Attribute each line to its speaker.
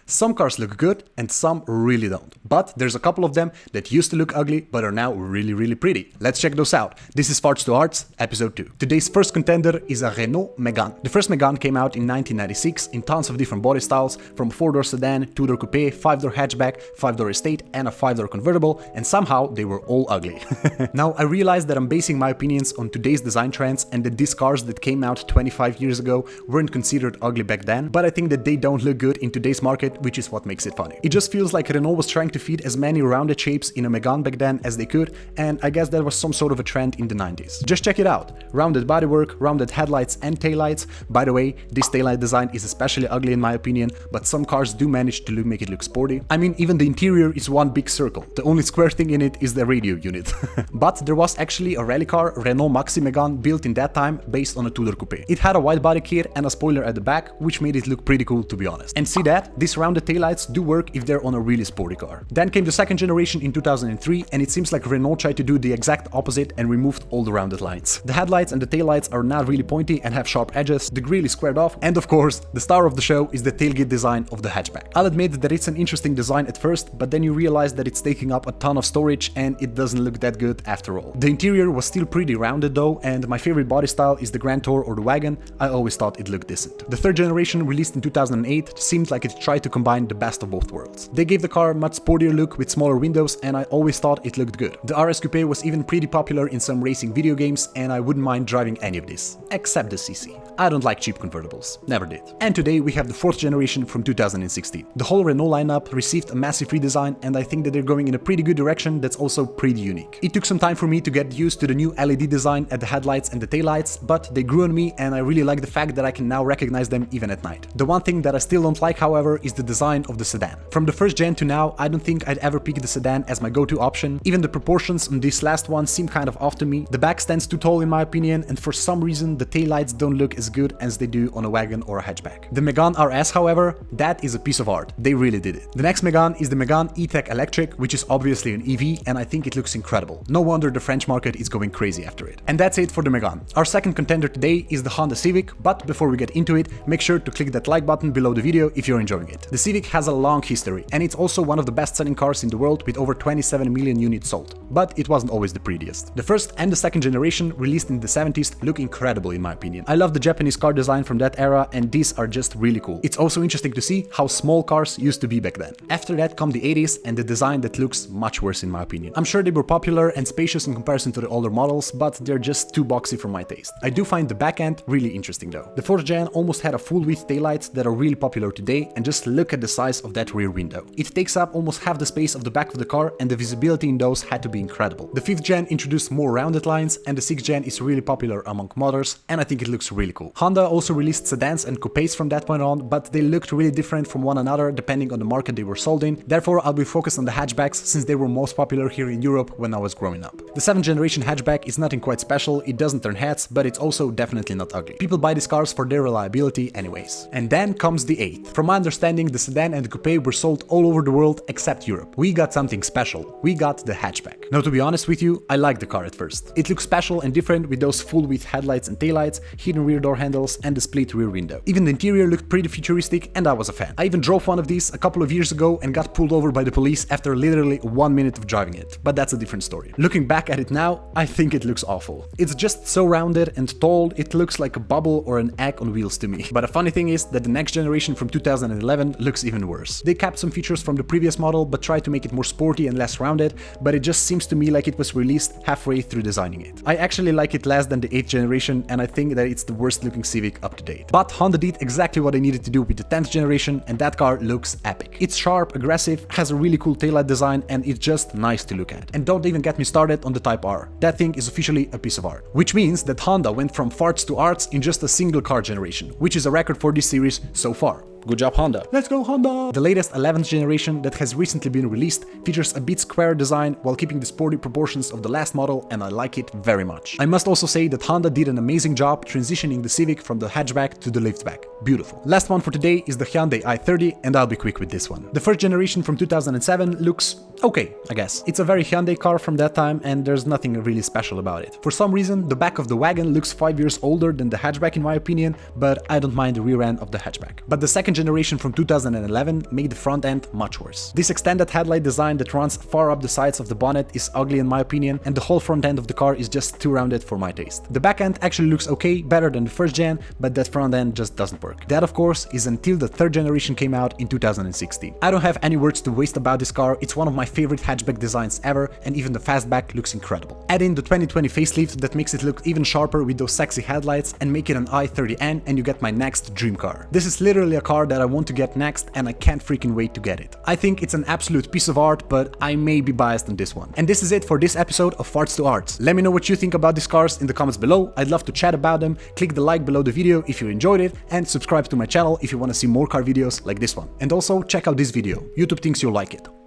Speaker 1: Some cars look good and some really don't. But there's a couple of them that used to look ugly but are now really pretty. Let's check those out. This is Farts to Arts, episode 2. Today's first contender is a Renault Megane. The first Megane came out in 1996 in tons of different body styles, from 4-door sedan, 2-door coupe, 5-door hatchback, 5-door estate and a 5-door convertible, and somehow they were all ugly. Now I realize that I'm basing my opinions on today's design trends and that these cars that came out 25 years ago weren't considered ugly back then, but I think that they don't look good in today's market, which is what makes it funny. It just feels like Renault was trying to fit as many rounded shapes in a Megane back then as they could, and I guess that was some sort of a trend in the 90s. Just check it out. Rounded bodywork, rounded headlights and taillights. By the way, this taillight design is especially ugly in my opinion, but some cars do manage to make it look sporty. I mean, even the interior is one big circle. The only square thing in it is the radio unit. But there was actually a rally car, Renault Maxi Megane, built in that time based on a 2-door coupe. It had a wide body kit and a spoiler at the back, which made it look pretty cool, to be honest. And see that? These rounded taillights do work if they're on a really sporty car. Then came the second generation in 2003, and it seems like Renault tried to do the exact opposite and removed all the rounded lines. The headlights and the taillights are not really pointy and have sharp edges, the grille is squared off, and of course, the star of the show is the tailgate design of the hatchback. I'll admit that it's an interesting design at first, but then you realize that it's taking up a ton of storage and it doesn't look that good after all. The interior was still pretty rounded though, and my favorite body style is the Grand Tour or the wagon. I always thought it looked decent. The third generation, released in 2008, seemed like it tried to combine the best of both worlds. They gave the car a much sportier look with smaller windows, and I always thought it looked good. The RS Coupe was even pretty popular in some racing video games, and I wouldn't mind driving any of this, except the CC. I don't like cheap convertibles, never did. And today we have the fourth generation from 2016. The whole Renault lineup received a massive redesign, and I think that they're going in a pretty good direction that's also pretty unique. It took some time for me to get used to the new LED design at the headlights and the taillights, but they grew on me, and I really like the fact that I can now recognize them even at night. The one thing that I still don't like, however, is the design of the sedan. From the first gen to now, I don't think I'd ever pick the sedan as my go-to option. Even the proportions on this last one seem kind of off to me. The back stands too tall in my opinion, and for some reason the taillights don't look as good as they do on a wagon or a hatchback. The Megane RS, however, that is a piece of art. They really did it. The next Megane is the Megane E-Tech Electric, which is obviously an EV, and I think it looks incredible. No wonder the French market is going crazy after it. And that's it for the Megane. Our second contender today is the Honda Civic, but before we get into it, make sure to click that like button below the video if you're enjoying it. The Civic has a long history, and it's also one of the best-selling cars in the world with over 27 million units sold. But it wasn't always the prettiest. The first and the second generation, released in the 70s, look incredible in my opinion. I love the Japanese car design from that era, and these are just really cool. It's also interesting to see how small cars used to be back then. After that come the 80s and the design that looks much worse in my opinion. I'm sure they were popular and spacious in comparison to the older models, but they're just too boxy for my taste. I do find the back end really interesting though. The 4th gen almost had a full width taillights that are really popular today, and just look at the size of that rear window. It takes up almost half the space of the back of the car, and the visibility in those had to be incredible. The 5th gen introduced more rounded lines, and the 6th gen is really popular among modders, and I think it looks really cool. Honda also released sedans and coupes from that point on, but they looked really different from one another depending on the market they were sold in. Therefore, I'll be focused on the hatchbacks since they were most popular here in Europe when I was growing up. The 7th generation hatchback is nothing quite special, it doesn't turn heads, but it's also definitely not ugly. People buy these cars for their reliability anyways. And then comes the 8th. From my understanding, the sedan and the coupe were sold all over the world except Europe. We got something special. We got the hatchback. Now, to be honest with you, I like the car at first. It looks special and different with those full width headlights and taillights, hidden rear door handles and the split rear window. Even the interior looked pretty futuristic, and I was a fan. I even drove one of these a couple of years ago and got pulled over by the police after literally 1 minute of driving it, but that's a different story. Looking back at it now, I think it looks awful. It's just so rounded and tall, it looks like a bubble or an egg on wheels to me. But the funny thing is that the next generation from 2011 looks even worse. They kept some features from the previous model but tried to make it more sporty and less rounded, but it just seems to me like it was released halfway through designing it. I actually like it less than the 8th generation, and I think that it's the worst looking Civic up to date. But Honda did exactly what they needed to do with the 10th generation, and that car looks epic. It's sharp, aggressive, has a really cool taillight design, and it's just nice to look at. And don't even get me started on the Type R. That thing is officially a piece of art. Which means that Honda went from farts to arts in just a single car generation, which is a record for this series so far. Good job, Honda. Let's go, Honda! The latest 11th generation that has recently been released features a bit square design while keeping the sporty proportions of the last model, and I like it very much. I must also say that Honda did an amazing job transitioning the Civic from the hatchback to the liftback. Beautiful. Last one for today is the Hyundai i30, and I'll be quick with this one. The first generation from 2007 looks okay, I guess. It's a very Hyundai car from that time, and there's nothing really special about it. For some reason, the back of the wagon looks 5 years older than the hatchback in my opinion, but I don't mind the rear end of the hatchback. But the second second generation from 2011 made the front end much worse. This extended headlight design that runs far up the sides of the bonnet is ugly in my opinion, and the whole front end of the car is just too rounded for my taste. The back end actually looks okay, better than the first gen, but that front end just doesn't work. That of course is until the third generation came out in 2016. I don't have any words to waste about this car, it's one of my favorite hatchback designs ever, and even the fastback looks incredible. Add in the 2020 facelift that makes it look even sharper with those sexy headlights, and make it an i30N, and you get my next dream car. This is literally a car that I want to get next, and I can't freaking wait to get it. I think it's an absolute piece of art, but I may be biased on this one. And this is it for this episode of Farts to Arts. Let me know what you think about these cars in the comments below, I'd love to chat about them. Click the like below the video if you enjoyed it, and subscribe to my channel if you want to see more car videos like this one. And also check out this video, YouTube thinks you'll like it.